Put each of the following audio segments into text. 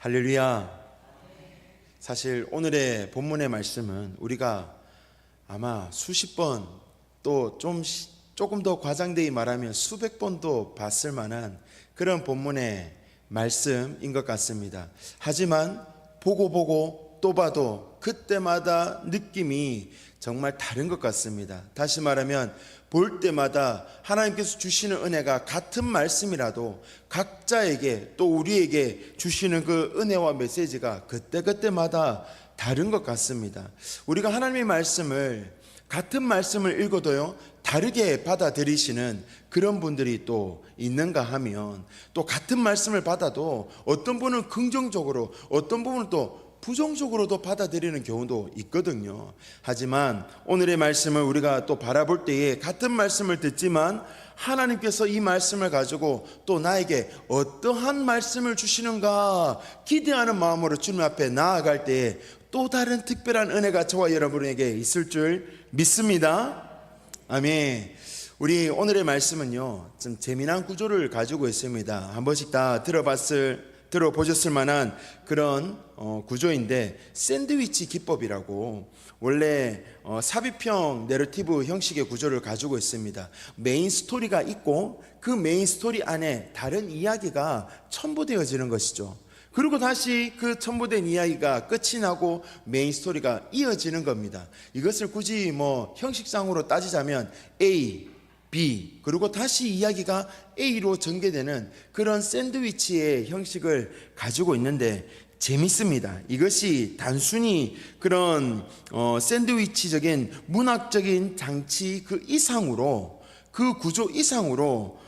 할렐루야. 사실 오늘의 본문의 말씀은 우리가 아마 수십 번, 또 조금 더 과장되게 말하면 수백 번도 봤을 만한 그런 본문의 말씀인 것 같습니다. 하지만 보고 또 봐도 그때마다 느낌이 정말 다른 것 같습니다. 다시 말하면 볼 때마다 하나님께서 주시는 은혜가 같은 말씀이라도 각자에게 또 우리에게 주시는 그 은혜와 메시지가 그때마다 다른 것 같습니다. 우리가 하나님의 말씀을 같은 말씀을 읽어도요 다르게 받아들이시는 그런 분들이 또 있는가 하면, 또 같은 말씀을 받아도 어떤 분은 긍정적으로, 어떤 분은 또 부정적으로도 받아들이는 경우도 있거든요. 하지만 오늘의 말씀을 우리가 또 바라볼 때에 같은 말씀을 듣지만 하나님께서 이 말씀을 가지고 또 나에게 어떠한 말씀을 주시는가 기대하는 마음으로 주님 앞에 나아갈 때에 또 다른 특별한 은혜가 저와 여러분에게 있을 줄 믿습니다. 아멘. 우리 오늘의 말씀은요 좀 재미난 구조를 가지고 있습니다. 한 번씩 다 들어보셨을 만한 그런 구조인데, 샌드위치 기법이라고 원래 삽입형 내러티브 형식의 구조를 가지고 있습니다. 메인 스토리가 있고 그 메인 스토리 안에 다른 이야기가 첨부되어지는 것이죠. 그리고 다시 그 첨부된 이야기가 끝이 나고 메인 스토리가 이어지는 겁니다. 이것을 굳이 형식상으로 따지자면 A, B, 그리고 다시 이야기가 A로 전개되는 그런 샌드위치의 형식을 가지고 있는데 재밌습니다. 이것이 단순히 그런 샌드위치적인 문학적인 장치 그 이상으로, 그 구조 이상으로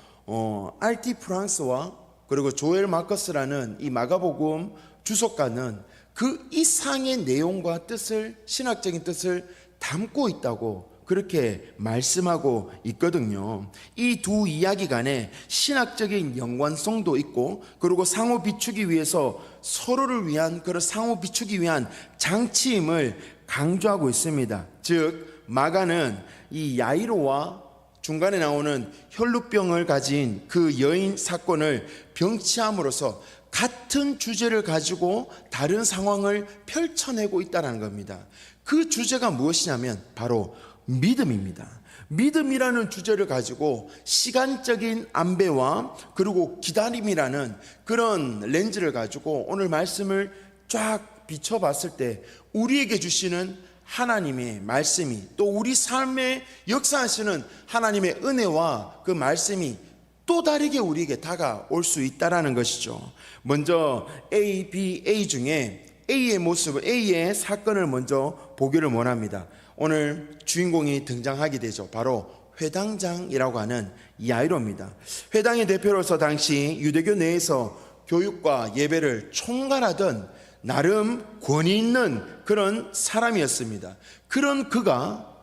R.T. 프랑스와 그리고 조엘 마커스라는 이 마가복음 주석가는 그 이상의 내용과 뜻을, 신학적인 뜻을 담고 있다고 그렇게 말씀하고 있거든요. 이 두 이야기 간에 신학적인 연관성도 있고, 그리고 상호 비추기 위해서 서로를 위한, 그런 상호 비추기 위한 장치임을 강조하고 있습니다. 즉 마가는 이 야이로와 중간에 나오는 혈루병을 가진 그 여인 사건을 병치함으로써 같은 주제를 가지고 다른 상황을 펼쳐내고 있다는 겁니다. 그 주제가 무엇이냐면 바로 믿음입니다. 믿음이라는 주제를 가지고 시간적인 안배와 그리고 기다림이라는 그런 렌즈를 가지고 오늘 말씀을 쫙 비춰봤을 때 우리에게 주시는 하나님의 말씀이, 또 우리 삶에 역사하시는 하나님의 은혜와 그 말씀이 또 다르게 우리에게 다가올 수 있다는 것이죠. 먼저 A, B, A 중에 A의 모습을, A의 사건을 먼저 보기를 원합니다. 오늘 주인공이 등장하게 되죠. 바로 회당장이라고 하는 야이로입니다. 회당의 대표로서 당시 유대교 내에서 교육과 예배를 총괄하던 나름 권위 있는 그런 사람이었습니다. 그런 그가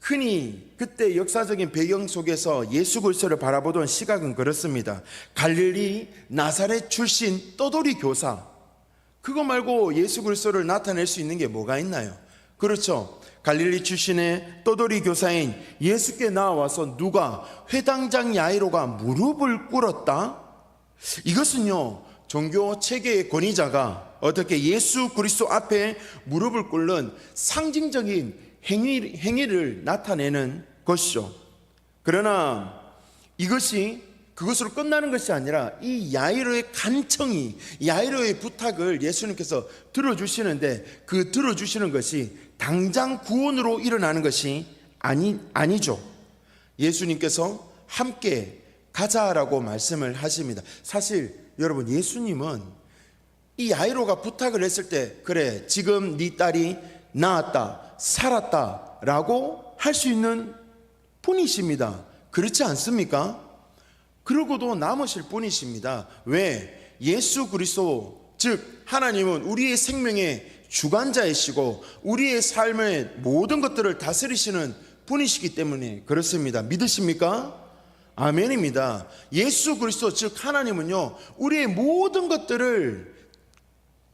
흔히 그때 역사적인 배경 속에서 예수 그리스도를 바라보던 시각은 그렇습니다. 갈릴리 나사렛 출신 떠돌이 교사, 그거 말고 예수 그리스도를 나타낼 수 있는 게 뭐가 있나요? 그렇죠. 갈릴리 출신의 떠돌이 교사인 예수께 나와서 누가 회당장 야이로가 무릎을 꿇었다? 이것은요 종교 체계의 권위자가 어떻게 예수 그리스도 앞에 무릎을 꿇는 상징적인 행위를 나타내는 것이죠. 그러나 이것이 그것으로 끝나는 것이 아니라 이 야이로의 간청이, 야이로의 부탁을 예수님께서 들어주시는데, 그 들어주시는 것이 당장 구원으로 일어나는 것이 아니죠. 예수님께서 함께 가자라고 말씀을 하십니다. 사실 여러분, 예수님은 이 야이로가 부탁을 했을 때 그래 지금 네 딸이 나았다, 살았다 라고 할 수 있는 분이십니다. 그렇지 않습니까? 그러고도 남으실 분이십니다. 왜? 예수 그리스도, 즉 하나님은 우리의 생명의 주관자이시고 우리의 삶의 모든 것들을 다스리시는 분이시기 때문에 그렇습니다. 믿으십니까? 아멘입니다. 예수 그리스도, 즉 하나님은요 우리의 모든 것들을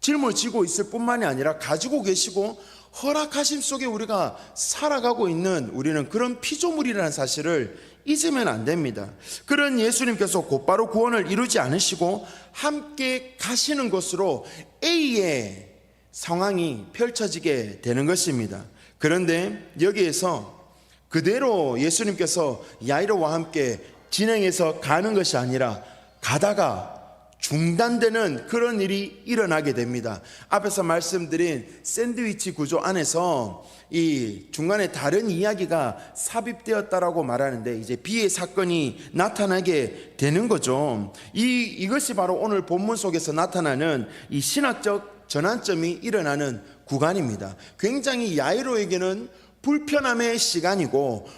짊어지고 있을 뿐만이 아니라 가지고 계시고 허락하심 속에 우리가 살아가고 있는 우리는 그런 피조물이라는 사실을 잊으면 안 됩니다. 그런 예수님께서 곧바로 구원을 이루지 않으시고 함께 가시는 것으로 A의 상황이 펼쳐지게 되는 것입니다. 그런데 여기에서 그대로 예수님께서 야이로와 함께 진행해서 가는 것이 아니라 가다가 중단되는 그런 일이 일어나게 됩니다. 앞에서 말씀드린 샌드위치 구조 안에서 이 중간에 다른 이야기가 삽입되었다라고 말하는데 이제 비의 사건이 나타나게 되는 거죠. 이것이 바로 오늘 본문 속에서 나타나는 이 신학적 전환점이 일어나는 구간입니다. 굉장히 야이로에게는 불편함의 시간이고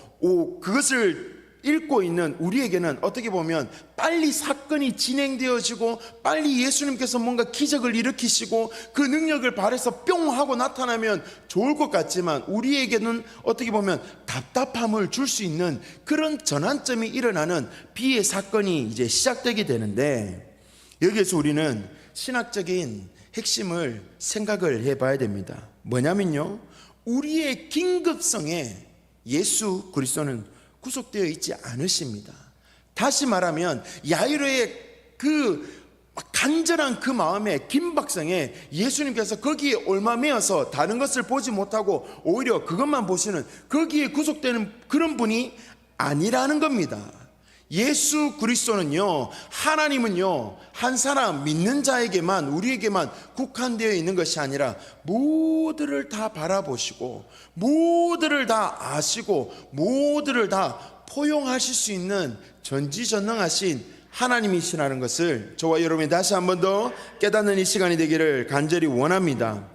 그것을 읽고 있는 우리에게는 어떻게 보면 빨리 사건이 진행되어지고 빨리 예수님께서 뭔가 기적을 일으키시고 그 능력을 발해서 뿅 하고 나타나면 좋을 것 같지만 우리에게는 어떻게 보면 답답함을 줄 수 있는 그런 전환점이 일어나는 비의 사건이 이제 시작되게 되는데, 여기에서 우리는 신학적인 핵심을 생각을 해봐야 됩니다. 뭐냐면요, 우리의 긴급성에 예수 그리스도는 구속되어 있지 않으십니다. 다시 말하면 야이로의 그 간절한 그 마음의 긴박성에 예수님께서 거기에 얽매여서 다른 것을 보지 못하고 오히려 그것만 보시는, 거기에 구속되는 그런 분이 아니라는 겁니다. 예수 그리스도는요, 하나님은요, 한 사람 믿는 자에게만, 우리에게만 국한되어 있는 것이 아니라 모두를 다 바라보시고 모두를 다 아시고 모두를 다 포용하실 수 있는 전지전능하신 하나님이시라는 것을 저와 여러분이 다시 한 번 더 깨닫는 이 시간이 되기를 간절히 원합니다.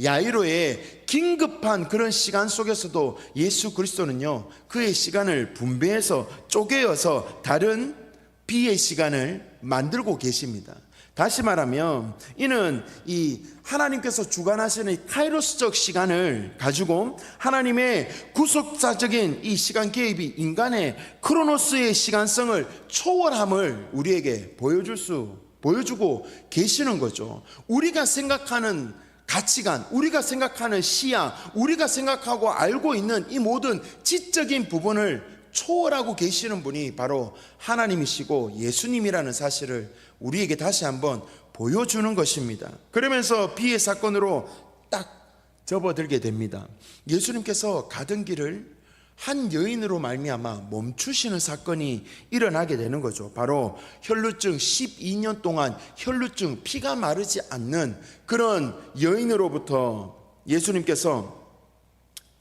야이로의 긴급한 그런 시간 속에서도 예수 그리스도는요, 그의 시간을 분배해서 쪼개어서 다른 비의 시간을 만들고 계십니다. 다시 말하면 이는 이 하나님께서 주관하시는 카이로스적 시간을 가지고 하나님의 구속사적인 이 시간 개입이 인간의 크로노스의 시간성을 초월함을 우리에게 보여주고 계시는 거죠. 우리가 생각하는 가치관, 우리가 생각하는 시야, 우리가 생각하고 알고 있는 이 모든 지적인 부분을 초월하고 계시는 분이 바로 하나님이시고 예수님이라는 사실을 우리에게 다시 한번 보여주는 것입니다. 그러면서 비의 사건으로 딱 접어들게 됩니다. 예수님께서 가던 길을 한 여인으로 말미암아 멈추시는 사건이 일어나게 되는 거죠. 바로 혈루증 12년 동안 혈루증, 피가 마르지 않는 그런 여인으로부터 예수님께서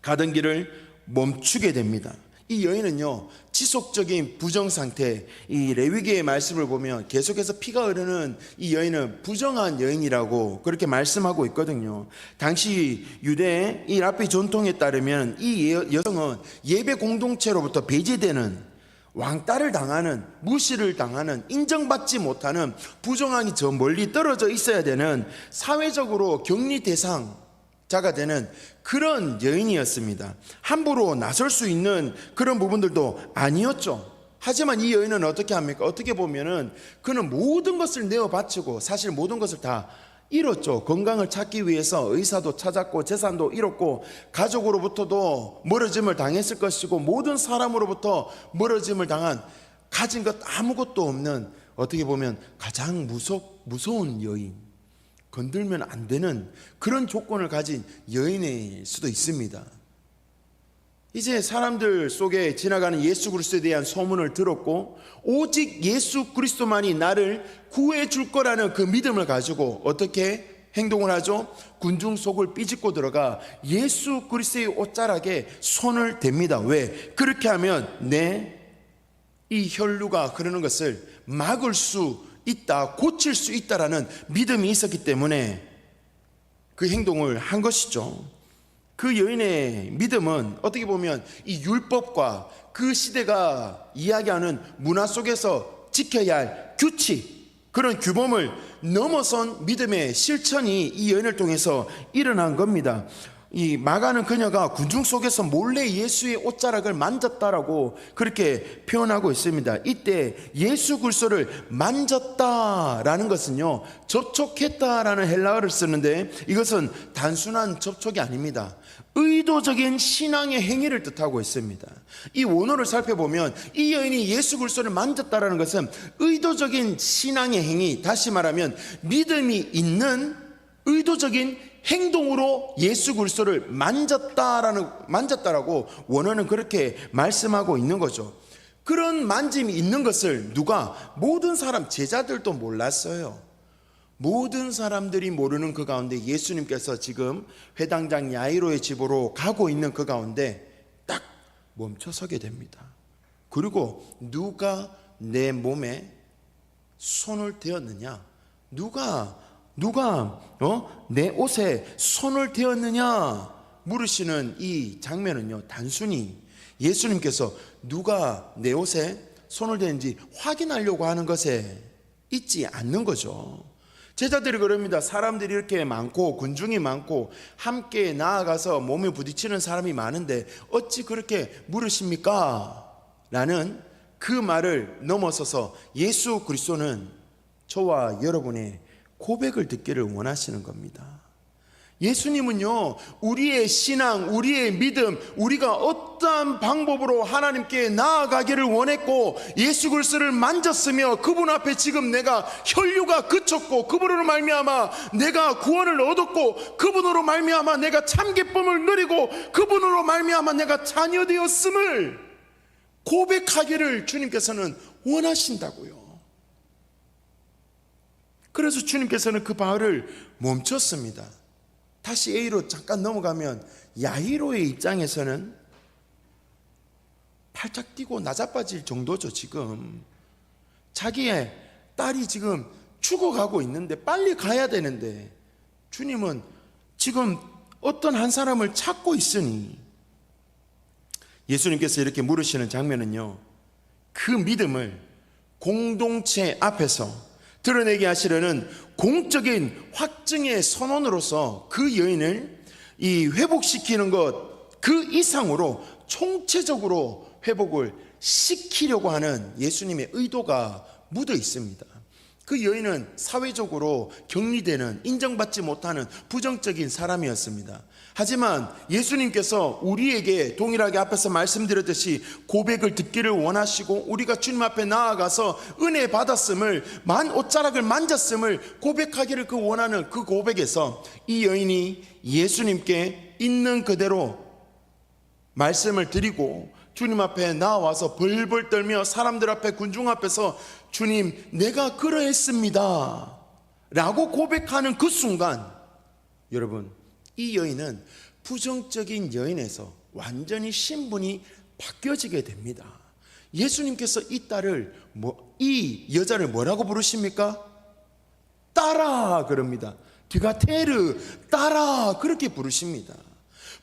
가던 길을 멈추게 됩니다. 이 여인은요, 지속적인 부정 상태, 이 레위기의 말씀을 보면 계속해서 피가 흐르는 이 여인은 부정한 여인이라고 그렇게 말씀하고 있거든요. 당시 유대의 이 랍비 전통에 따르면 이 여성은 예배 공동체로부터 배제되는, 왕따를 당하는, 무시를 당하는, 인정받지 못하는, 부정하기 저 멀리 떨어져 있어야 되는 사회적으로 격리 대상자가 되는 그런 여인이었습니다. 함부로 나설 수 있는 그런 부분들도 아니었죠. 하지만 이 여인은 어떻게 합니까? 어떻게 보면은 그는 모든 것을 내어 바치고 사실 모든 것을 다 잃었죠. 건강을 찾기 위해서 의사도 찾았고 재산도 잃었고 가족으로부터도 멀어짐을 당했을 것이고 모든 사람으로부터 멀어짐을 당한, 가진 것 아무것도 없는, 어떻게 보면 가장 무서운 여인, 건들면 안 되는 그런 조건을 가진 여인일 수도 있습니다. 이제 사람들 속에 지나가는 예수 그리스도에 대한 소문을 들었고 오직 예수 그리스도만이 나를 구해 줄 거라는 그 믿음을 가지고 어떻게 행동을 하죠? 군중 속을 삐집고 들어가 예수 그리스도의 옷자락에 손을 댑니다. 왜? 그렇게 하면 내 이 혈루가 흐르는 것을 막을 수 있다, 고칠 수 있다라는 믿음이 있었기 때문에 그 행동을 한 것이죠. 그 여인의 믿음은 어떻게 보면 이 율법과 그 시대가 이야기하는 문화 속에서 지켜야 할 규칙, 그런 규범을 넘어선 믿음의 실천이 이 여인을 통해서 일어난 겁니다. 이 마가는 그녀가 군중 속에서 몰래 예수의 옷자락을 만졌다라고 그렇게 표현하고 있습니다. 이때 예수 그리스도를 만졌다라는 것은요, 접촉했다라는 헬라어를 쓰는데 이것은 단순한 접촉이 아닙니다. 의도적인 신앙의 행위를 뜻하고 있습니다. 이 원어를 살펴보면 이 여인이 예수 그리스도를 만졌다라는 것은 의도적인 신앙의 행위, 다시 말하면 믿음이 있는 의도적인 행동으로 예수 그리스도를 만졌다라고 원어는 그렇게 말씀하고 있는 거죠. 그런 만짐이 있는 것을 누가? 모든 사람, 제자들도 몰랐어요. 모든 사람들이 모르는 그 가운데 예수님께서 지금 회당장 야이로의 집으로 가고 있는 그 가운데 딱 멈춰서게 됩니다. 그리고 누가 내 몸에 손을 대었느냐? 누가 내 옷에 손을 대었느냐 물으시는 이 장면은요, 단순히 예수님께서 누가 내 옷에 손을 대는지 확인하려고 하는 것에 있지 않는 거죠. 제자들이 그럽니다. 사람들이 이렇게 많고 군중이 많고 함께 나아가서 몸에 부딪히는 사람이 많은데 어찌 그렇게 물으십니까? 라는 그 말을 넘어서서 예수 그리스도는 저와 여러분의 고백을 듣기를 원하시는 겁니다. 예수님은요, 우리의 신앙, 우리의 믿음, 우리가 어떠한 방법으로 하나님께 나아가기를 원했고 예수 그리스도를 만졌으며 그분 앞에 지금 내가 혈류가 그쳤고 그분으로 말미암아 내가 구원을 얻었고 그분으로 말미암아 내가 참 기쁨을 누리고 그분으로 말미암아 내가 자녀 되었음을 고백하기를 주님께서는 원하신다고요. 그래서 주님께서는 그 바울을 멈췄습니다. 다시 A로 잠깐 넘어가면 야이로의 입장에서는 팔짝 뛰고 나자빠질 정도죠. 지금 자기의 딸이 지금 죽어가고 있는데 빨리 가야 되는데 주님은 지금 어떤 한 사람을 찾고 있으니 예수님께서 이렇게 물으시는 장면은요, 그 믿음을 공동체 앞에서 드러내게 하시려는 공적인 확증의 선언으로서 그 여인을 회복시키는 것 그 이상으로 총체적으로 회복을 시키려고 하는 예수님의 의도가 묻어 있습니다. 그 여인은 사회적으로 격리되는, 인정받지 못하는 부정적인 사람이었습니다. 하지만 예수님께서 우리에게 동일하게 앞에서 말씀드렸듯이 고백을 듣기를 원하시고 우리가 주님 앞에 나아가서 은혜 받았음을, 옷자락을 만졌음을 고백하기를 원하는 그 고백에서 이 여인이 예수님께 있는 그대로 말씀을 드리고 주님 앞에 나와서 벌벌 떨며 사람들 앞에, 군중 앞에서 주님, 내가 그러했습니다 라고 고백하는 그 순간, 여러분, 이 여인은 부정적인 여인에서 완전히 신분이 바뀌어지게 됩니다. 예수님께서 이 여자를 뭐라고 부르십니까? 딸아 그럽니다. 드가테르, 딸아, 그렇게 부르십니다.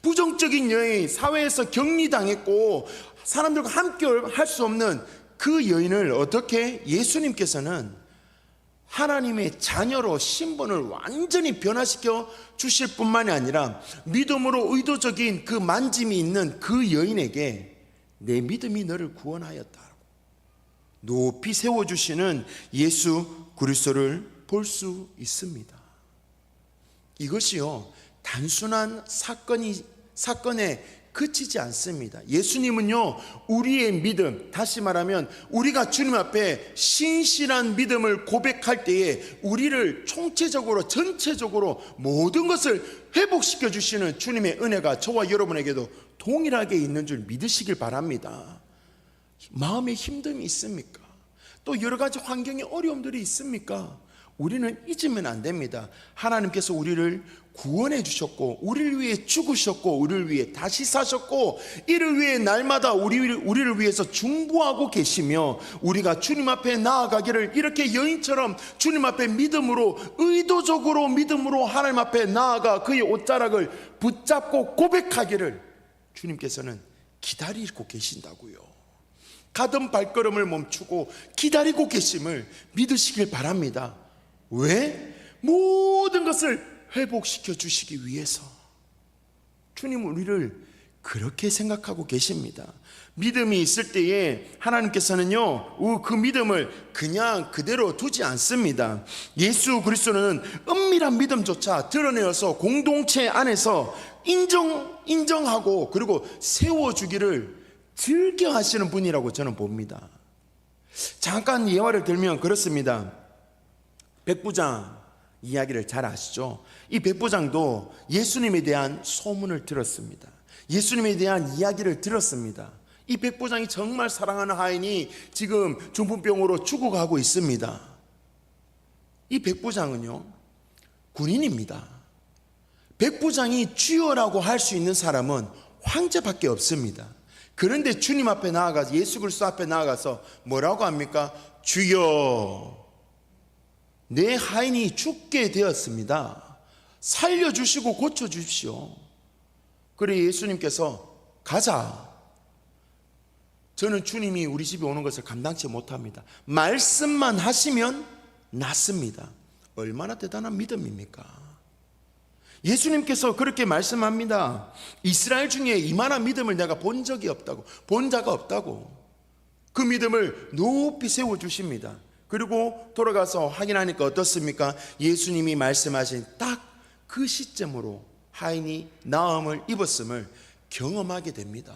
부정적인 여인, 사회에서 격리당했고 사람들과 함께 할 수 없는 그 여인을 어떻게 예수님께서는 하나님의 자녀로 신분을 완전히 변화시켜 주실 뿐만이 아니라 믿음으로 의도적인 그 만짐이 있는 그 여인에게 내 믿음이 너를 구원하였다 높이 세워주시는 예수 그리스도를 볼 수 있습니다. 이것이요, 단순한 사건에 그치지 않습니다. 예수님은요, 우리의 믿음, 다시 말하면 우리가 주님 앞에 신실한 믿음을 고백할 때에 우리를 총체적으로, 전체적으로 모든 것을 회복시켜 주시는 주님의 은혜가 저와 여러분에게도 동일하게 있는 줄 믿으시길 바랍니다. 마음에 힘듦이 있습니까? 또 여러 가지 환경에 어려움들이 있습니까? 우리는 잊으면 안 됩니다. 하나님께서 우리를 구원해 주셨고 우리를 위해 죽으셨고 우리를 위해 다시 사셨고 이를 위해 날마다 우리를 위해서 중보하고 계시며 우리가 주님 앞에 나아가기를 이렇게 여인처럼 주님 앞에 믿음으로, 의도적으로 믿음으로 하나님 앞에 나아가 그의 옷자락을 붙잡고 고백하기를 주님께서는 기다리고 계신다고요. 가던 발걸음을 멈추고 기다리고 계심을 믿으시길 바랍니다. 왜? 모든 것을 회복시켜 주시기 위해서. 주님은 우리를 그렇게 생각하고 계십니다. 믿음이 있을 때에 하나님께서는요, 그 믿음을 그냥 그대로 두지 않습니다. 예수 그리스도는 은밀한 믿음조차 드러내어서 공동체 안에서 인정하고 그리고 세워주기를 즐겨하시는 분이라고 저는 봅니다. 잠깐 예화를 들면 그렇습니다. 백부장 이야기를 잘 아시죠? 이 백부장도 예수님에 대한 소문을 들었습니다. 예수님에 대한 이야기를 들었습니다. 이 백부장이 정말 사랑하는 하인이 지금 중풍병으로 죽어가고 있습니다. 이 백부장은요, 군인입니다. 백부장이 주여라고 할 수 있는 사람은 황제밖에 없습니다. 그런데 주님 앞에 나아가서, 예수 그리스도 앞에 나아가서 뭐라고 합니까? 주여, 내 하인이 죽게 되었습니다. 살려주시고 고쳐주십시오. 그래 예수님께서 가자. 저는 주님이 우리 집에 오는 것을 감당치 못합니다. 말씀만 하시면 낫습니다. 얼마나 대단한 믿음입니까? 예수님께서 그렇게 말씀합니다. 이스라엘 중에 이만한 믿음을 내가 본 적이 없다고, 본 자가 없다고. 그 믿음을 높이 세워주십니다. 그리고 돌아가서 확인하니까 어떻습니까? 예수님이 말씀하신 딱 그 시점으로 하인이 나음을 입었음을 경험하게 됩니다.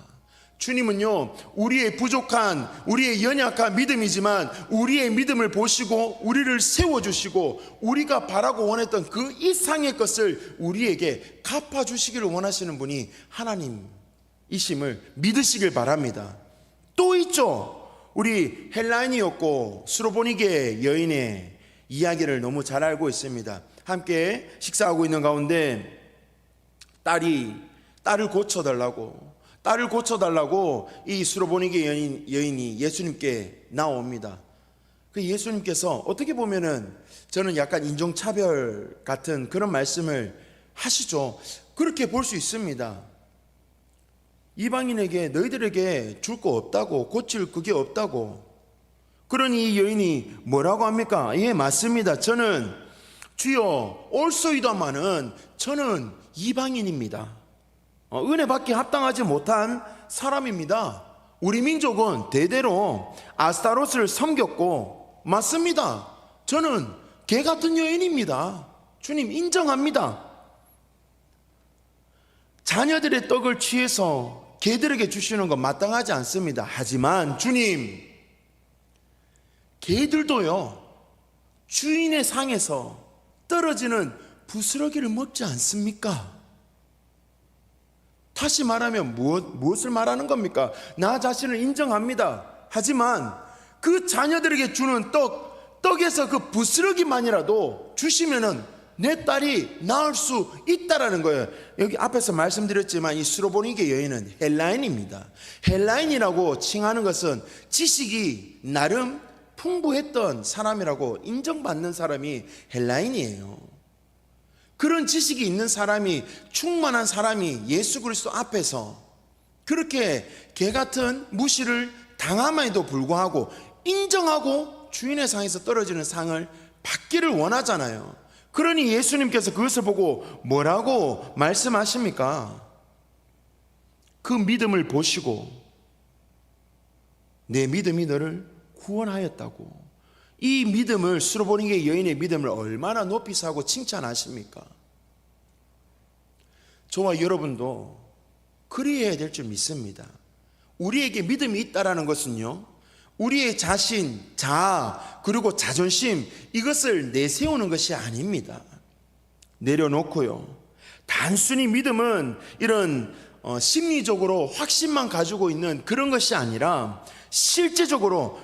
주님은요, 우리의 부족한, 우리의 연약한 믿음이지만 우리의 믿음을 보시고 우리를 세워주시고 우리가 바라고 원했던 그 이상의 것을 우리에게 갚아주시기를 원하시는 분이 하나님이심을 믿으시길 바랍니다. 또 있죠. 우리 헬라인이었고 수로보니게 여인의 이야기를 너무 잘 알고 있습니다. 함께 식사하고 있는 가운데 딸을 고쳐달라고 이 수로보니게 여인이 예수님께 나옵니다. 그 예수님께서 어떻게 보면은 저는 약간 인종차별 같은 그런 말씀을 하시죠. 그렇게 볼 수 있습니다. 이방인에게 너희들에게 줄 거 없다고, 고칠 그게 없다고. 그러니 이 여인이 뭐라고 합니까? 예, 맞습니다. 저는 주여 올소이다마는 저는 이방인입니다. 은혜 받기 합당하지 못한 사람입니다. 우리 민족은 대대로 아스타로스를 섬겼고, 맞습니다. 저는 개 같은 여인입니다. 주님 인정합니다. 자녀들의 떡을 취해서 개들에게 주시는 건 마땅하지 않습니다. 하지만 주님, 개들도요, 주인의 상에서 떨어지는 부스러기를 먹지 않습니까? 다시 말하면 무엇을 말하는 겁니까? 나 자신을 인정합니다. 하지만 그 자녀들에게 주는 떡에서 그 부스러기만이라도 주시면은 내 딸이 낳을 수 있다라는 거예요. 여기 앞에서 말씀드렸지만 이 수로보니게 여인은 헬라인입니다. 헬라인이라고 칭하는 것은 지식이 나름 풍부했던 사람이라고 인정받는 사람이 헬라인이에요. 그런 지식이 있는 사람이, 충만한 사람이 예수 그리스도 앞에서 그렇게 개같은 무시를 당함에도 불구하고 인정하고 주인의 상에서 떨어지는 상을 받기를 원하잖아요. 그러니 예수님께서 그것을 보고 뭐라고 말씀하십니까? 그 믿음을 보시고 내 믿음이 너를 구원하였다고. 이 믿음을, 수로보니게 여인의 믿음을 얼마나 높이 사고 칭찬하십니까? 저와 여러분도 그리해야 될 줄 믿습니다. 우리에게 믿음이 있다라는 것은요, 우리의 자신, 자아, 그리고 자존심, 이것을 내세우는 것이 아닙니다. 내려놓고요, 단순히 믿음은 이런 심리적으로 확신만 가지고 있는 그런 것이 아니라 실제적으로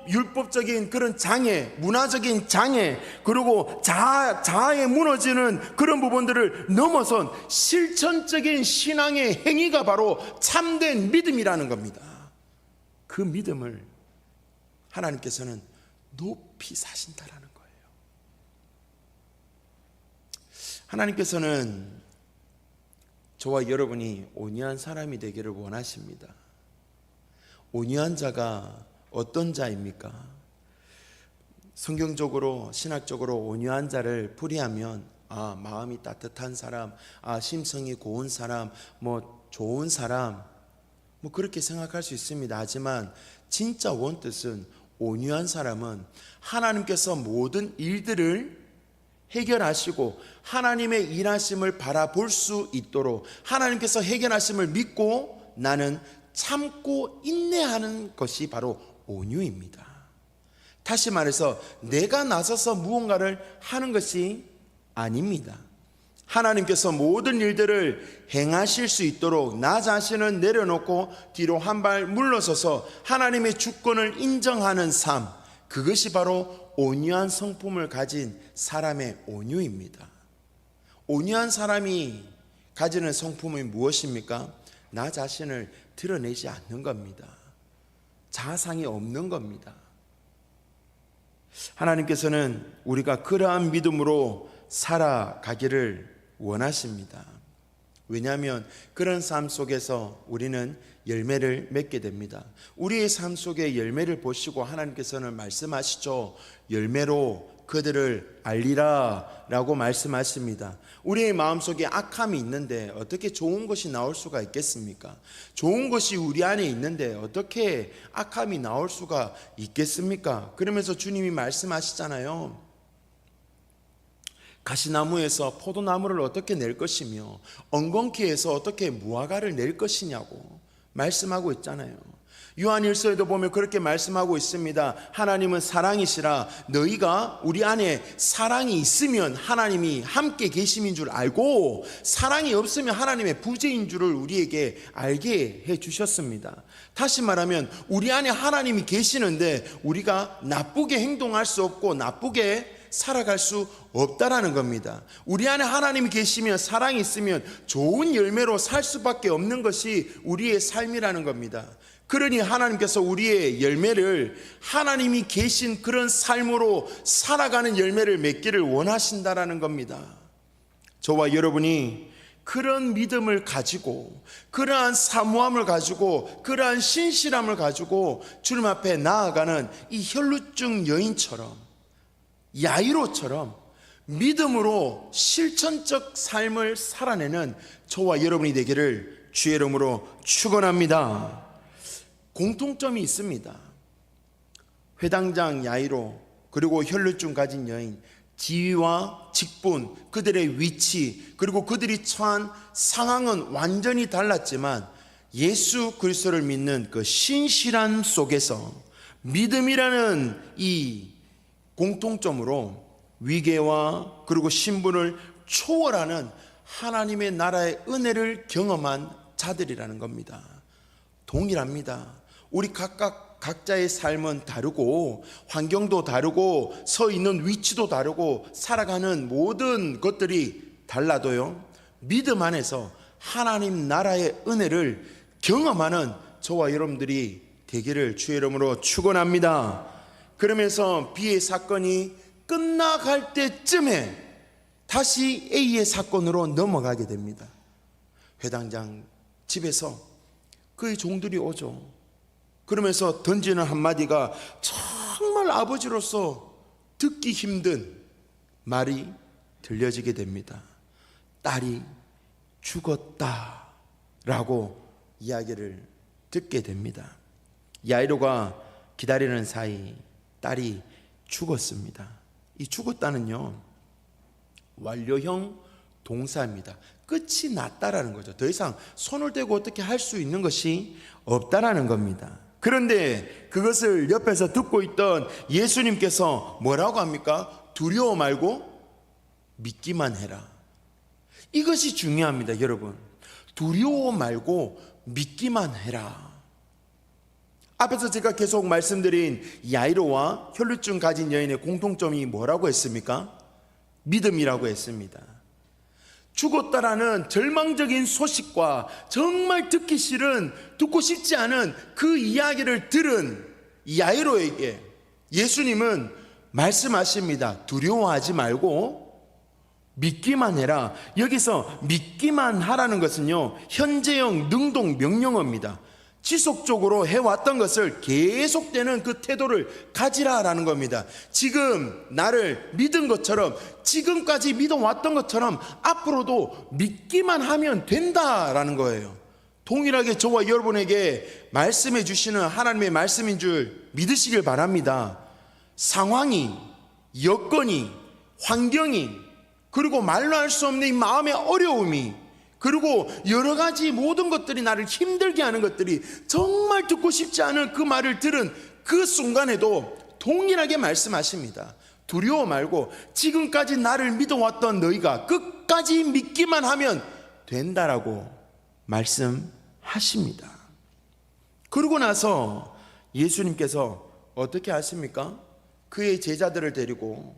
율법적인 그런 장애, 문화적인 장애, 그리고 자아에 무너지는 그런 부분들을 넘어선 실천적인 신앙의 행위가 바로 참된 믿음이라는 겁니다. 그 믿음을 하나님께서는 높이 사신다라는 거예요. 하나님께서는 저와 여러분이 온유한 사람이 되기를 원하십니다. 온유한 자가 어떤 자입니까? 성경적으로, 신학적으로 온유한 자를 풀이하면 마음이 따뜻한 사람, 심성이 고운 사람, 좋은 사람, 그렇게 생각할 수 있습니다. 하지만 진짜 원뜻은 온유한 사람은 하나님께서 모든 일들을 해결하시고 하나님의 일하심을 바라볼 수 있도록 하나님께서 해결하심을 믿고 나는 참고 인내하는 것이 바로 온유입니다. 다시 말해서 내가 나서서 무언가를 하는 것이 아닙니다. 하나님께서 모든 일들을 행하실 수 있도록 나 자신을 내려놓고 뒤로 한 발 물러서서 하나님의 주권을 인정하는 삶, 그것이 바로 온유한 성품을 가진 사람의 온유입니다. 온유한 사람이 가지는 성품이 무엇입니까? 나 자신을 드러내지 않는 겁니다. 자상이 없는 겁니다. 하나님께서는 우리가 그러한 믿음으로 살아가기를 원하십니다. 왜냐하면 그런 삶 속에서 우리는 열매를 맺게 됩니다. 우리의 삶 속에 열매를 보시고 하나님께서는 말씀하시죠. 열매로 그들을 알리라 라고 말씀하십니다. 우리의 마음속에 악함이 있는데 어떻게 좋은 것이 나올 수가 있겠습니까? 좋은 것이 우리 안에 있는데 어떻게 악함이 나올 수가 있겠습니까? 그러면서 주님이 말씀하시잖아요. 가시나무에서 포도나무를 어떻게 낼 것이며 엉겅퀴에서 어떻게 무화과를 낼 것이냐고 말씀하고 있잖아요. 요한일서에도 보면 그렇게 말씀하고 있습니다. 하나님은 사랑이시라. 너희가 우리 안에 사랑이 있으면 하나님이 함께 계심인 줄 알고 사랑이 없으면 하나님의 부재인 줄을 우리에게 알게 해 주셨습니다. 다시 말하면 우리 안에 하나님이 계시는데 우리가 나쁘게 행동할 수 없고 나쁘게 살아갈 수 없다라는 겁니다. 우리 안에 하나님이 계시면 사랑이 있으면 좋은 열매로 살 수밖에 없는 것이 우리의 삶이라는 겁니다. 그러니 하나님께서 우리의 열매를 하나님이 계신 그런 삶으로 살아가는 열매를 맺기를 원하신다라는 겁니다. 저와 여러분이 그런 믿음을 가지고 그러한 사모함을 가지고 그러한 신실함을 가지고 주님 앞에 나아가는 이 혈루증 여인처럼 야이로처럼 믿음으로 실천적 삶을 살아내는 저와 여러분이 되기를 주의 이름으로 축원합니다. 공통점이 있습니다. 회당장 야이로 그리고 혈루증 가진 여인, 지위와 직분, 그들의 위치 그리고 그들이 처한 상황은 완전히 달랐지만 예수 그리스도를 믿는 그 신실함 속에서 믿음이라는 이 공통점으로 위계와 그리고 신분을 초월하는 하나님의 나라의 은혜를 경험한 자들이라는 겁니다. 동일합니다. 우리 각자의 삶은 다르고 환경도 다르고 서 있는 위치도 다르고 살아가는 모든 것들이 달라도요, 믿음 안에서 하나님 나라의 은혜를 경험하는 저와 여러분들이 되기를 주의 이름으로 축원합니다. 그러면서 B의 사건이 끝나갈 때쯤에 다시 A의 사건으로 넘어가게 됩니다. 회당장 집에서 그의 종들이 오죠. 그러면서 던지는 한마디가 정말 아버지로서 듣기 힘든 말이 들려지게 됩니다. 딸이 죽었다라고 이야기를 듣게 됩니다. 야이로가 기다리는 사이 딸이 죽었습니다. 이 죽었다는요, 완료형 동사입니다. 끝이 났다라는 거죠. 더 이상 손을 대고 어떻게 할 수 있는 것이 없다라는 겁니다. 그런데 그것을 옆에서 듣고 있던 예수님께서 뭐라고 합니까? 두려워 말고 믿기만 해라. 이것이 중요합니다, 여러분. 두려워 말고 믿기만 해라. 앞에서 제가 계속 말씀드린 야이로와 혈루증 가진 여인의 공통점이 뭐라고 했습니까? 믿음이라고 했습니다. 죽었다라는 절망적인 소식과 정말 듣기 싫은, 듣고 싶지 않은 그 이야기를 들은 야이로에게 예수님은 말씀하십니다. 두려워하지 말고 믿기만 해라. 여기서 믿기만 하라는 것은요, 현재형 능동 명령어입니다. 지속적으로 해왔던 것을 계속되는 그 태도를 가지라라는 겁니다. 지금 나를 믿은 것처럼, 지금까지 믿어왔던 것처럼 앞으로도 믿기만 하면 된다라는 거예요. 동일하게 저와 여러분에게 말씀해 주시는 하나님의 말씀인 줄 믿으시길 바랍니다. 상황이, 여건이, 환경이, 그리고 말로 할 수 없는 이 마음의 어려움이, 그리고 여러 가지 모든 것들이 나를 힘들게 하는 것들이 정말 듣고 싶지 않은 그 말을 들은 그 순간에도 동일하게 말씀하십니다. 두려워 말고 지금까지 나를 믿어왔던 너희가 끝까지 믿기만 하면 된다라고 말씀하십니다. 그러고 나서 예수님께서 어떻게 하십니까? 그의 제자들을 데리고,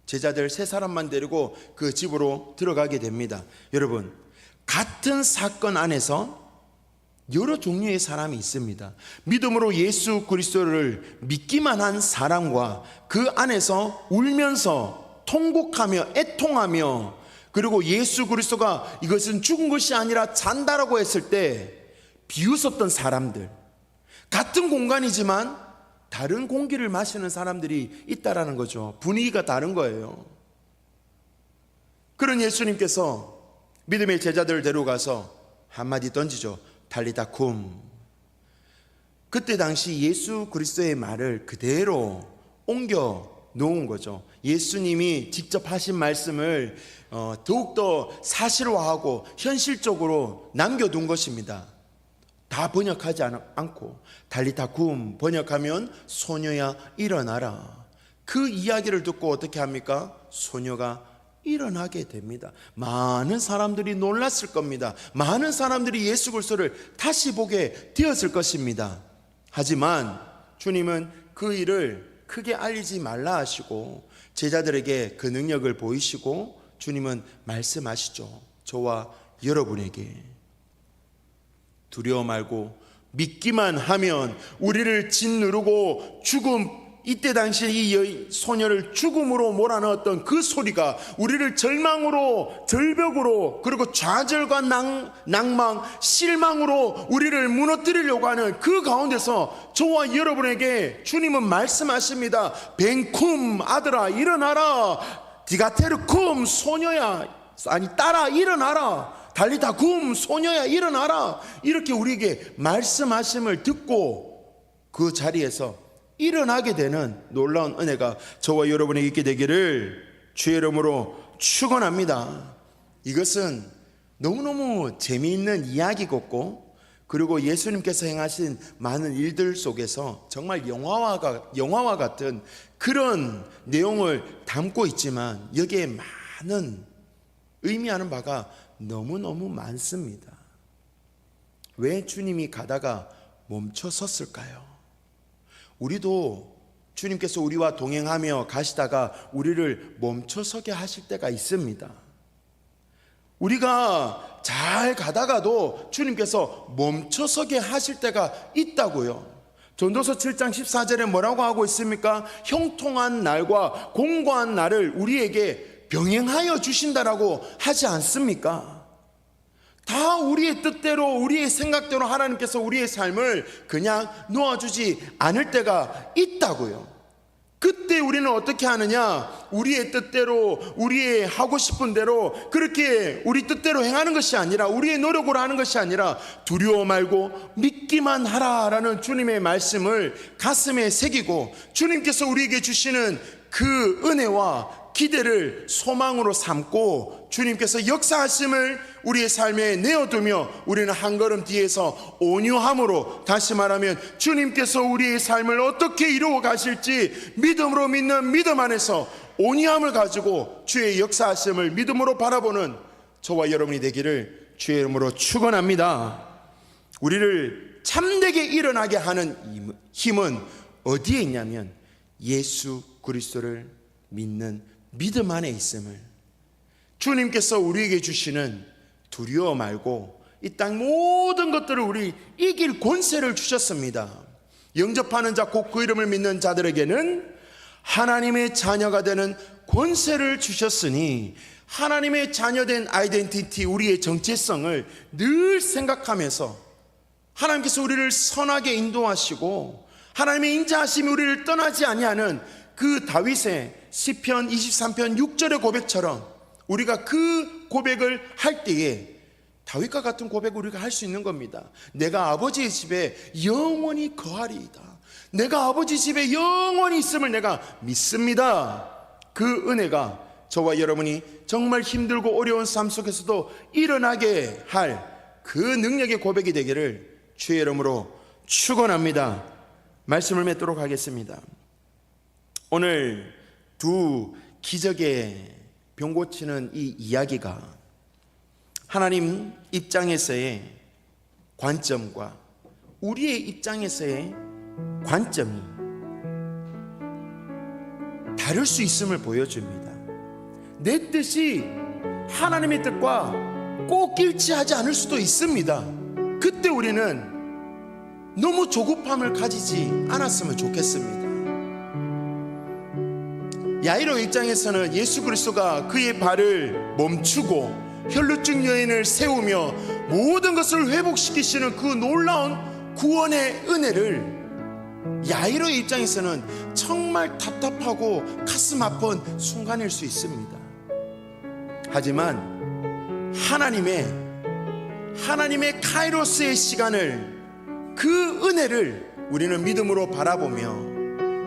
제자들 3사람만 데리고 그 집으로 들어가게 됩니다. 여러분, 같은 사건 안에서 여러 종류의 사람이 있습니다. 믿음으로 예수 그리스도를 믿기만 한 사람과 그 안에서 울면서 통곡하며 애통하며, 그리고 예수 그리스도가 이것은 죽은 것이 아니라 잔다라고 했을 때 비웃었던 사람들, 같은 공간이지만 다른 공기를 마시는 사람들이 있다라는 거죠. 분위기가 다른 거예요. 그런 예수님께서 믿음의 제자들을 데려가서 한마디 던지죠. 달리다 쿰. 그때 당시 예수 그리스도의 말을 그대로 옮겨 놓은 거죠. 예수님이 직접 하신 말씀을 더욱더 사실화하고 현실적으로 남겨둔 것입니다. 다 번역하지 않고 달리다 쿰 번역하면 소녀야 일어나라. 그 이야기를 듣고 어떻게 합니까? 소녀가 일어나게 됩니다. 많은 사람들이 놀랐을 겁니다. 많은 사람들이 예수 그리스도를 다시 보게 되었을 것입니다. 하지만 주님은 그 일을 크게 알리지 말라 하시고 제자들에게 그 능력을 보이시고 주님은 말씀하시죠. 저와 여러분에게 두려워 말고 믿기만 하면 우리를 짓누르고 죽음, 이때 당시에 이 소녀를 죽음으로 몰아넣었던 그 소리가 우리를 절망으로, 절벽으로, 그리고 좌절과 낭망, 실망으로 우리를 무너뜨리려고 하는 그 가운데서 저와 여러분에게 주님은 말씀하십니다. 벤쿰 아들아 일어나라. 디가테르쿰 소녀야, 아니 딸아 일어나라. 달리다 쿰 소녀야 일어나라. 이렇게 우리에게 말씀하심을 듣고 그 자리에서 일어나게 되는 놀라운 은혜가 저와 여러분에게 있게 되기를 주의 이름으로 축원합니다. 이것은 너무너무 재미있는 이야기 같고, 그리고 예수님께서 행하신 많은 일들 속에서 정말 영화와 같은 그런 내용을 담고 있지만 여기에 많은 의미하는 바가 너무너무 많습니다. 왜 주님이 가다가 멈춰 섰을까요? 우리도 주님께서 우리와 동행하며 가시다가 우리를 멈춰서게 하실 때가 있습니다. 우리가 잘 가다가도 주님께서 멈춰서게 하실 때가 있다고요. 전도서 7장 14절에 뭐라고 하고 있습니까? 형통한 날과 공고한 날을 우리에게 병행하여 주신다라고 하지 않습니까? 다 우리의 뜻대로, 우리의 생각대로 하나님께서 우리의 삶을 그냥 놓아주지 않을 때가 있다고요. 그때 우리는 어떻게 하느냐? 우리의 뜻대로, 우리의 하고 싶은 대로 그렇게 우리 뜻대로 행하는 것이 아니라, 우리의 노력으로 하는 것이 아니라 두려워 말고 믿기만 하라라는 주님의 말씀을 가슴에 새기고 주님께서 우리에게 주시는 그 은혜와 기대를 소망으로 삼고 주님께서 역사하심을 우리의 삶에 내어두며 우리는 한 걸음 뒤에서 온유함으로, 다시 말하면 주님께서 우리의 삶을 어떻게 이루어 가실지 믿음으로 믿는 믿음 안에서 온유함을 가지고 주의 역사하심을 믿음으로 바라보는 저와 여러분이 되기를 주의 이름으로 축원합니다. 우리를 참되게 일어나게 하는 힘은 어디에 있냐면 예수 그리스도를 믿는 믿음 안에 있음을, 주님께서 우리에게 주시는 두려워 말고 이 땅 모든 것들을 우리 이길 권세를 주셨습니다. 영접하는 자 곧 그 이름을 믿는 자들에게는 하나님의 자녀가 되는 권세를 주셨으니, 하나님의 자녀된 아이덴티티, 우리의 정체성을 늘 생각하면서 하나님께서 우리를 선하게 인도하시고 하나님의 인자하심이 우리를 떠나지 아니하는 그 다윗의 시편 23편 6절의 고백처럼 우리가 그 고백을 할 때에 다윗과 같은 고백을 우리가 할 수 있는 겁니다. 내가 아버지의 집에 영원히 거하리이다. 내가 아버지 집에 영원히 있음을 내가 믿습니다. 그 은혜가 저와 여러분이 정말 힘들고 어려운 삶 속에서도 일어나게 할 그 능력의 고백이 되기를 주의 이름으로 축원합니다. 말씀을 맺도록 하겠습니다. 오늘 두 기적의 병 고치는 이 이야기가 하나님 입장에서의 관점과 우리의 입장에서의 관점이 다를 수 있음을 보여줍니다. 내 뜻이 하나님의 뜻과 꼭 일치하지 않을 수도 있습니다. 그때 우리는 너무 조급함을 가지지 않았으면 좋겠습니다. 야이로 입장에서는 예수 그리스도가 그의 발을 멈추고 혈루증 여인을 세우며 모든 것을 회복시키시는 그 놀라운 구원의 은혜를 야이로의 입장에서는 정말 답답하고 가슴 아픈 순간일 수 있습니다. 하지만 하나님의 카이로스의 시간을, 그 은혜를 우리는 믿음으로 바라보며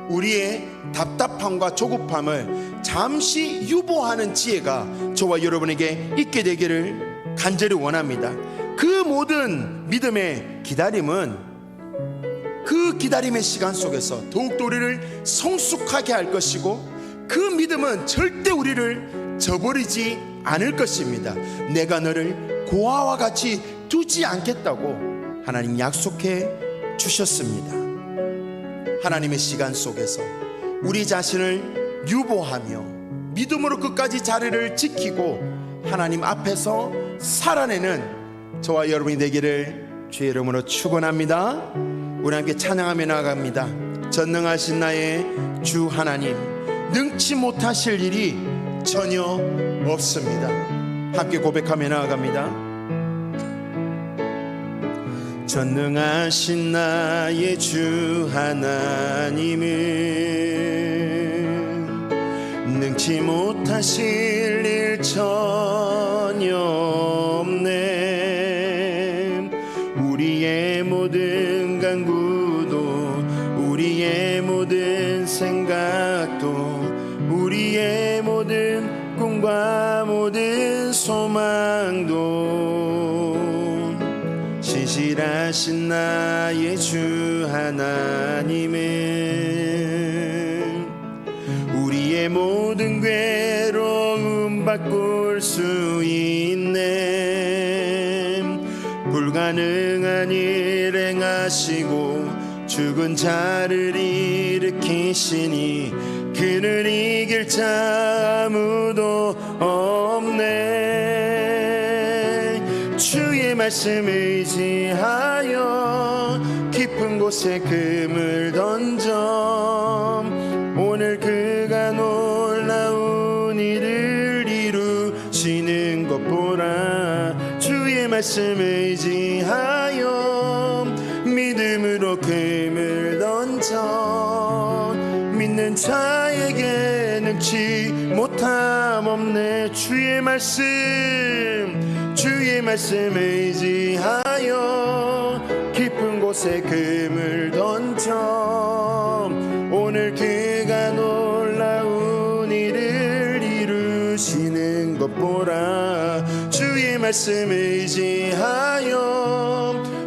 우리의 답답함과 조급함을 잠시 유보하는 지혜가 저와 여러분에게 있게 되기를 간절히 원합니다. 그 모든 믿음의 기다림은 그 기다림의 시간 속에서 더욱더 우리를 성숙하게 할 것이고, 그 믿음은 절대 우리를 저버리지 않을 것입니다. 내가 너를 고아와 같이 두지 않겠다고 하나님 약속해 주셨습니다. 하나님의 시간 속에서 우리 자신을 유보하며 믿음으로 끝까지 자리를 지키고 하나님 앞에서 살아내는 저와 여러분이 되기를 주의 이름으로 축원합니다. 우리 함께 찬양하며 나아갑니다. 전능하신 나의 주 하나님, 능치 못하실 일이 전혀 없습니다. 함께 고백하며 나아갑니다. 전능하신 나의 주 하나님은 능치 못하실 일 전혀 없네. 우리의 모든 간구도, 우리의 모든 생각도, 우리의 모든 꿈과 모든 소망도 신실하신 나의 주 하나님은 우리의 모든 괴로움 바꿀 수 있네. 불가능한 일 행하시고 죽은 자를 일으키시니 그를 이길 자 아무도 없네. 주의 말씀 의지하여 깊은 곳에 금을 던져 오늘 그가 놀라운 일을 이루시는 것 보라. 주의 말씀 의지하여 믿음으로 금을 던져 믿는 자에게 능치 못함 없네. 주의 말씀 의지하여 깊은 곳에 금을 던져 오늘 그가 놀라운 일을 이루시는 것 보라. 주의 말씀 의지하여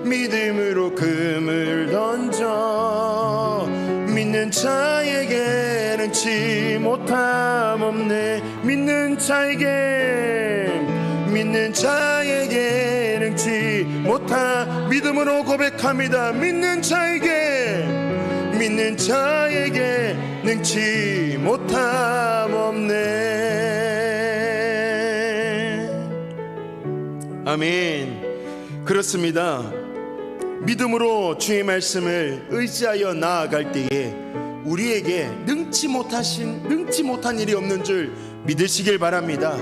믿음으로 금을 던져 믿는 자에게 능치 못함 없네. 믿는 자에게 능치 못함, 믿음으로 고백합니다. 믿는 자에게 능치 못함 없네. 아멘. 그렇습니다. 믿음으로 주의 말씀을 의지하여 나아갈 때에 우리에게 능치 못한 일이 없는 줄 믿으시길 바랍니다.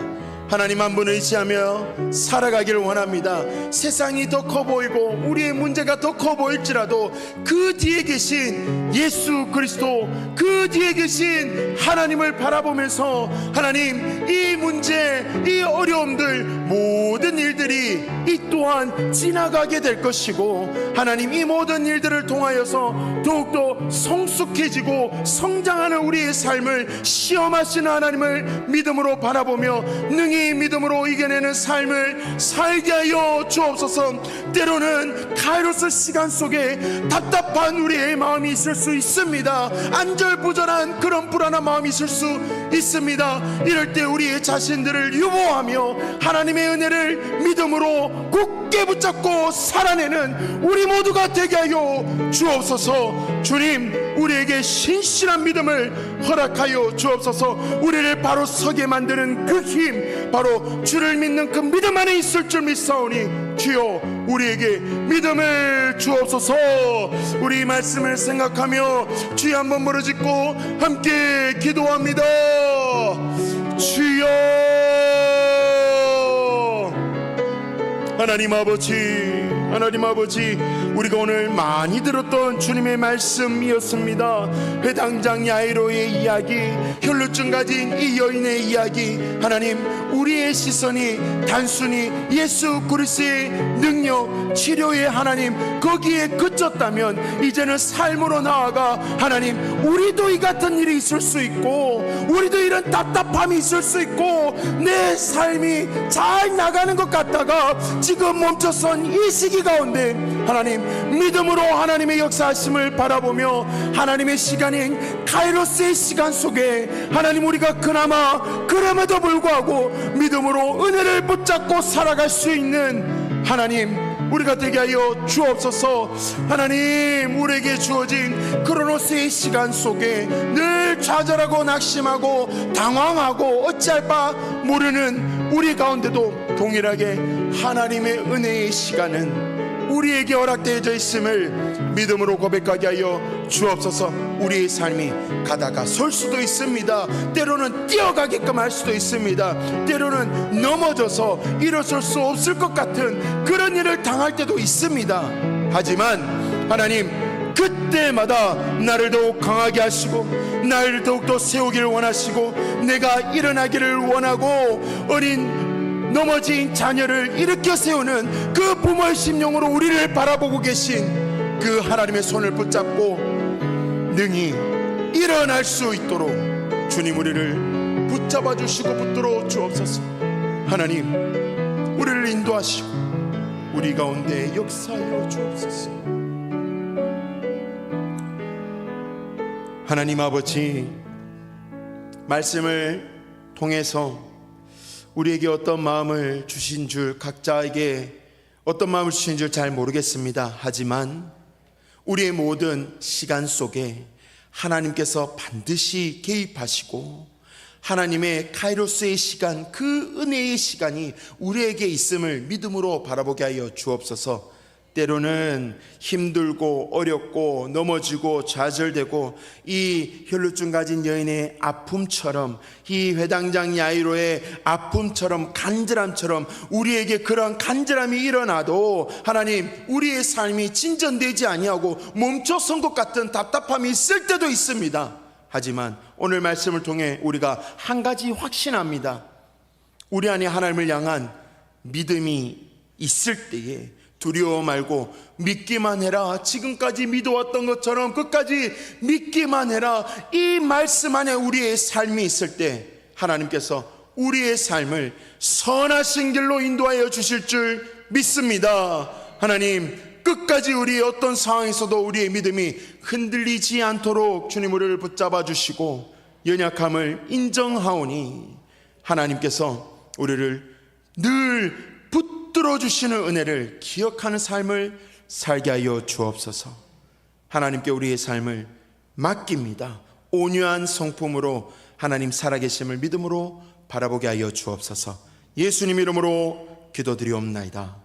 하나님 한 분 의지하며 살아가기를 원합니다. 세상이 더 커 보이고 우리의 문제가 더 커 보일지라도 그 뒤에 계신 예수 그리스도, 그 뒤에 계신 하나님을 바라보면서 하나님, 이 문제, 이 어려움들, 모든 일들이 이 또한 지나가게 될 것이고, 하나님, 이 모든 일들을 통하여서 더욱더 성숙해지고 성장하는 우리의 삶을 시험하시는 하나님을 믿음으로 바라보며 능히 믿음으로 이겨내는 삶을 살게 하여 주옵소서. 때로는 카이로스 시간 속에 답답한 우리의 마음이 있을 수 있습니다. 안절부절한 그런 불안한 마음이 있을 수 있습니다. 이럴 때 우리의 자신들을 유보하며 하나님의 은혜를 믿음으로 굳게 붙잡고 살아내는 우리 모두가 되게 하여 주옵소서. 주님, 우리에게 신실한 믿음을 허락하여 주옵소서. 우리를 바로 서게 만드는 그 힘, 바로 주를 믿는 그 믿음 안에 있을 줄 믿사오니 주여, 우리에게 믿음을 주옵소서. 우리 말씀을 생각하며 주여 한번 부르짖고 함께 기도합니다. 주여, 하나님 아버지, 하나님 아버지, 우리가 오늘 많이 들었던 주님의 말씀이었습니다. 회당장 야이로의 이야기, 혈루증 가진 이 여인의 이야기, 하나님, 우리의 시선이 단순히 예수 그리스도의 능력, 치료의 하나님, 거기에 그쳤다면 이제는 삶으로 나아가 하나님, 우리도 이 같은 일이 있을 수 있고, 우리도 이런 답답함이 있을 수 있고, 내 삶이 잘 나가는 것 같다가 지금 멈춰선 이 시기 가운데 하나님, 믿음으로 하나님의 역사하심을 바라보며 하나님의 시간인 카이로스의 시간 속에 하나님, 우리가 그나마 그럼에도 불구하고 믿음으로 은혜를 붙잡고 살아갈 수 있는 하나님, 우리가 되게 하여 주옵소서. 하나님, 우리에게 주어진 크로노스의 시간 속에 늘 좌절하고 낙심하고 당황하고 어찌할 바 모르는 우리 가운데도 동일하게 하나님의 은혜의 시간은 우리에게 허락되어져 있음을 믿음으로 고백하게 하여 주옵소서. 우리의 삶이 가다가 설 수도 있습니다. 때로는 뛰어가게끔 할 수도 있습니다. 때로는 넘어져서 일어설 수 없을 것 같은 그런 일을 당할 때도 있습니다. 하지만 하나님, 그때마다 나를 더욱 강하게 하시고 나를 더욱더 세우기를 원하시고 내가 일어나기를 원하고 어린 넘어진 자녀를 일으켜 세우는 그 부모의 심령으로 우리를 바라보고 계신 그 하나님의 손을 붙잡고 능히 일어날 수 있도록 주님, 우리를 붙잡아 주시고 붙들어 주옵소서. 하나님, 우리를 인도하시고 우리 가운데 역사하여 주옵소서. 하나님 아버지, 말씀을 통해서 우리에게 어떤 마음을 주신 줄, 각자에게 어떤 마음을 주신 줄 잘 모르겠습니다. 하지만 우리의 모든 시간 속에 하나님께서 반드시 개입하시고 하나님의 카이로스의 시간, 그 은혜의 시간이 우리에게 있음을 믿음으로 바라보게 하여 주옵소서. 때로는 힘들고 어렵고 넘어지고 좌절되고 이 혈루증 가진 여인의 아픔처럼, 이 회당장 야이로의 아픔처럼, 간절함처럼 우리에게 그러한 간절함이 일어나도 하나님, 우리의 삶이 진전되지 아니하고 멈춰선 것 같은 답답함이 있을 때도 있습니다. 하지만 오늘 말씀을 통해 우리가 한 가지 확신합니다. 우리 안에 하나님을 향한 믿음이 있을 때에 두려워 말고 믿기만 해라. 지금까지 믿어왔던 것처럼 끝까지 믿기만 해라. 이 말씀 안에 우리의 삶이 있을 때 하나님께서 우리의 삶을 선하신 길로 인도하여 주실 줄 믿습니다. 하나님, 끝까지 우리의 어떤 상황에서도 우리의 믿음이 흔들리지 않도록 주님, 우리를 붙잡아 주시고 연약함을 인정하오니 하나님께서 우리를 늘 붙들어 주시는 은혜를 기억하는 삶을 살게 하여 주옵소서. 하나님께 우리의 삶을 맡깁니다. 온유한 성품으로 하나님 살아계심을 믿음으로 바라보게 하여 주옵소서. 예수님 이름으로 기도드리옵나이다.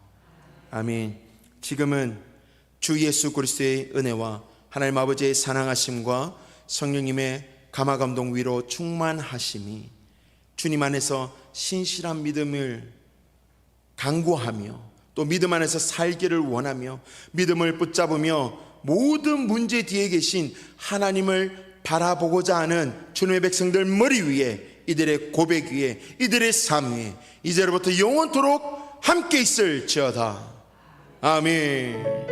아멘. 지금은 주 예수 그리스도의 은혜와 하나님 아버지의 사랑하심과 성령님의 감화감동 위로 충만하심이 주님 안에서 신실한 믿음을 강구하며 또 믿음 안에서 살기를 원하며 믿음을 붙잡으며 모든 문제 뒤에 계신 하나님을 바라보고자 하는 주님의 백성들 머리 위에, 이들의 고백 위에, 이들의 삶 위에 이제로부터 영원토록 함께 있을지어다. 아멘.